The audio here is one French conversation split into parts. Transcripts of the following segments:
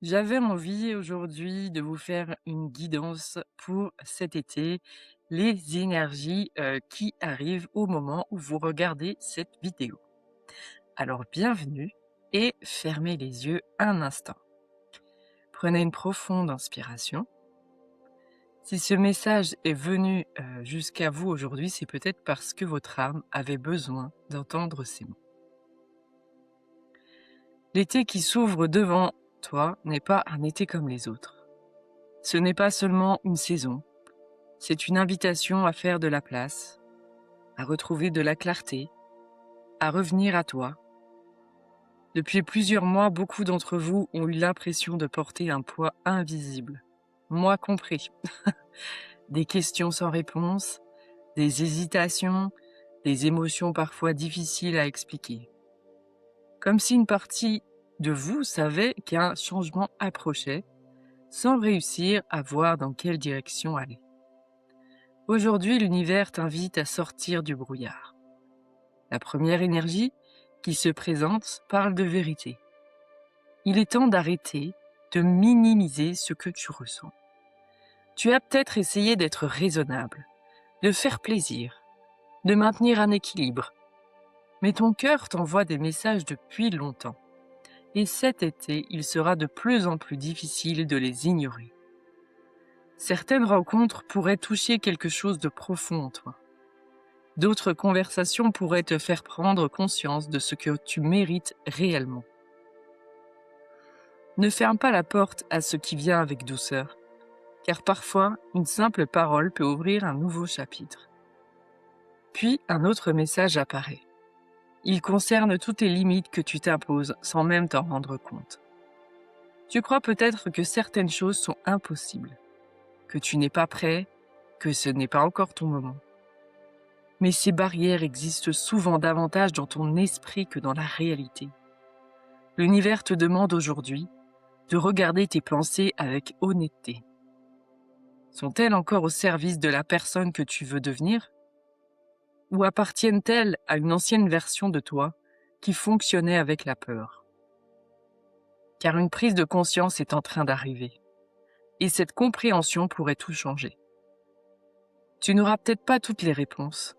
J'avais envie aujourd'hui de vous faire une guidance pour cet été, les énergies, qui arrivent au moment où vous regardez cette vidéo. Alors bienvenue et fermez les yeux un instant. Prenez une profonde inspiration. Si ce message est venu, jusqu'à vous aujourd'hui, c'est peut-être parce que votre âme avait besoin d'entendre ces mots. L'été qui s'ouvre devant toi n'est pas un été comme les autres. Ce n'est pas seulement une saison. C'est une invitation à faire de la place, à retrouver de la clarté, à revenir à toi. Depuis plusieurs mois, beaucoup d'entre vous ont eu l'impression de porter un poids invisible, moi compris. Des questions sans réponse, des hésitations, des émotions parfois difficiles à expliquer. Comme si une partie de vous savait qu'un changement approchait, sans réussir à voir dans quelle direction aller. Aujourd'hui, l'univers t'invite à sortir du brouillard. La première énergie qui se présente parle de vérité. Il est temps d'arrêter de minimiser ce que tu ressens. Tu as peut-être essayé d'être raisonnable, de faire plaisir, de maintenir un équilibre. Mais ton cœur t'envoie des messages depuis longtemps. Et cet été, il sera de plus en plus difficile de les ignorer. Certaines rencontres pourraient toucher quelque chose de profond en toi. D'autres conversations pourraient te faire prendre conscience de ce que tu mérites réellement. Ne ferme pas la porte à ce qui vient avec douceur, car parfois, une simple parole peut ouvrir un nouveau chapitre. Puis, un autre message apparaît. Il concerne toutes les limites que tu t'imposes sans même t'en rendre compte. Tu crois peut-être que certaines choses sont impossibles, que tu n'es pas prêt, que ce n'est pas encore ton moment. Mais ces barrières existent souvent davantage dans ton esprit que dans la réalité. L'univers te demande aujourd'hui de regarder tes pensées avec honnêteté. Sont-elles encore au service de la personne que tu veux devenir? Ou appartiennent-elles à une ancienne version de toi qui fonctionnait avec la peur? Car une prise de conscience est en train d'arriver. Et cette compréhension pourrait tout changer. Tu n'auras peut-être pas toutes les réponses,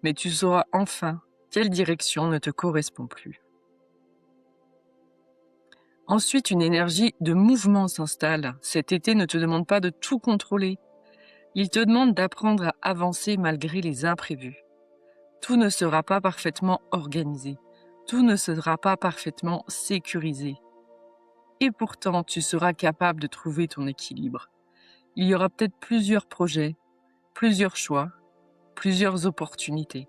mais tu sauras enfin quelle direction ne te correspond plus. Ensuite, une énergie de mouvement s'installe. Cet été ne te demande pas de tout contrôler. Il te demande d'apprendre à avancer malgré les imprévus. Tout ne sera pas parfaitement organisé. Tout ne sera pas parfaitement sécurisé. Et pourtant, tu seras capable de trouver ton équilibre. Il y aura peut-être plusieurs projets, plusieurs choix, plusieurs opportunités.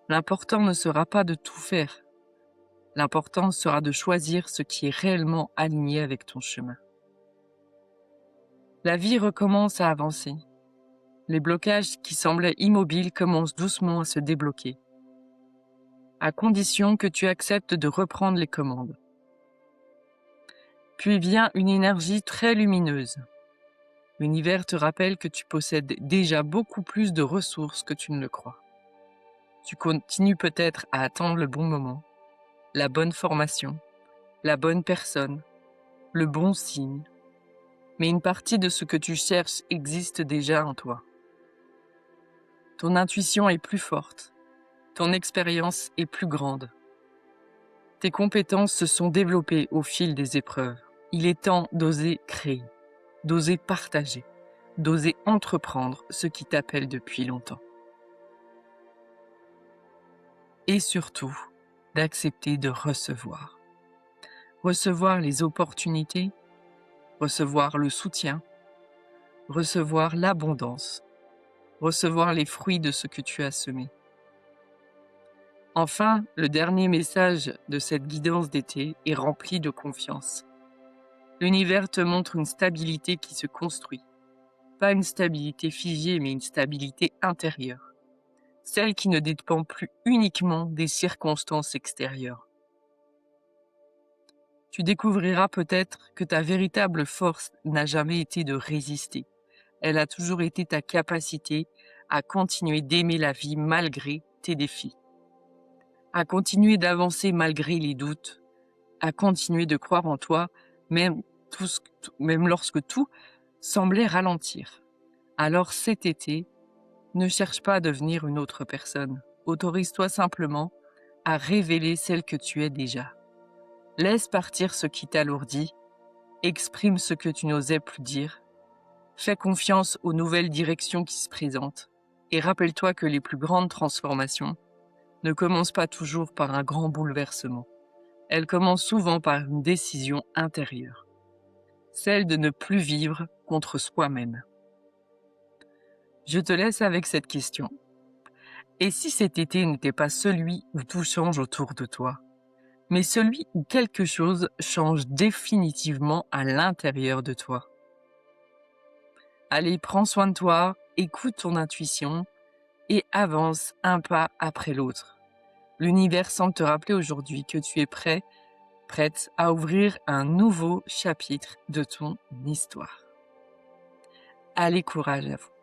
L'important ne sera pas de tout faire. L'important sera de choisir ce qui est réellement aligné avec ton chemin. La vie recommence à avancer. Les blocages qui semblaient immobiles commencent doucement à se débloquer, à condition que tu acceptes de reprendre les commandes. Puis vient une énergie très lumineuse. L'univers te rappelle que tu possèdes déjà beaucoup plus de ressources que tu ne le crois. Tu continues peut-être à attendre le bon moment, la bonne formation, la bonne personne, le bon signe. Mais une partie de ce que tu cherches existe déjà en toi. Ton intuition est plus forte, ton expérience est plus grande. Tes compétences se sont développées au fil des épreuves. Il est temps d'oser créer, d'oser partager, d'oser entreprendre ce qui t'appelle depuis longtemps. Et surtout, d'accepter de recevoir. Recevoir les opportunités, recevoir le soutien, recevoir l'abondance, recevoir les fruits de ce que tu as semé. Enfin, le dernier message de cette guidance d'été est rempli de confiance. L'univers te montre une stabilité qui se construit. Pas une stabilité figée, mais une stabilité intérieure. Celle qui ne dépend plus uniquement des circonstances extérieures. Tu découvriras peut-être que ta véritable force n'a jamais été de résister. Elle a toujours été ta capacité à continuer d'aimer la vie malgré tes défis, à continuer d'avancer malgré les doutes, à continuer de croire en toi même, même lorsque tout semblait ralentir. Alors cet été, ne cherche pas à devenir une autre personne. Autorise-toi simplement à révéler celle que tu es déjà. Laisse partir ce qui t'alourdit, exprime ce que tu n'osais plus dire, fais confiance aux nouvelles directions qui se présentent et rappelle-toi que les plus grandes transformations ne commencent pas toujours par un grand bouleversement. Elles commencent souvent par une décision intérieure, celle de ne plus vivre contre soi-même. Je te laisse avec cette question. Et si cet été n'était pas celui où tout change autour de toi, mais celui où quelque chose change définitivement à l'intérieur de toi? Allez, prends soin de toi, écoute ton intuition et avance un pas après l'autre. L'univers semble te rappeler aujourd'hui que tu es prêt, prête à ouvrir un nouveau chapitre de ton histoire. Allez, courage à vous.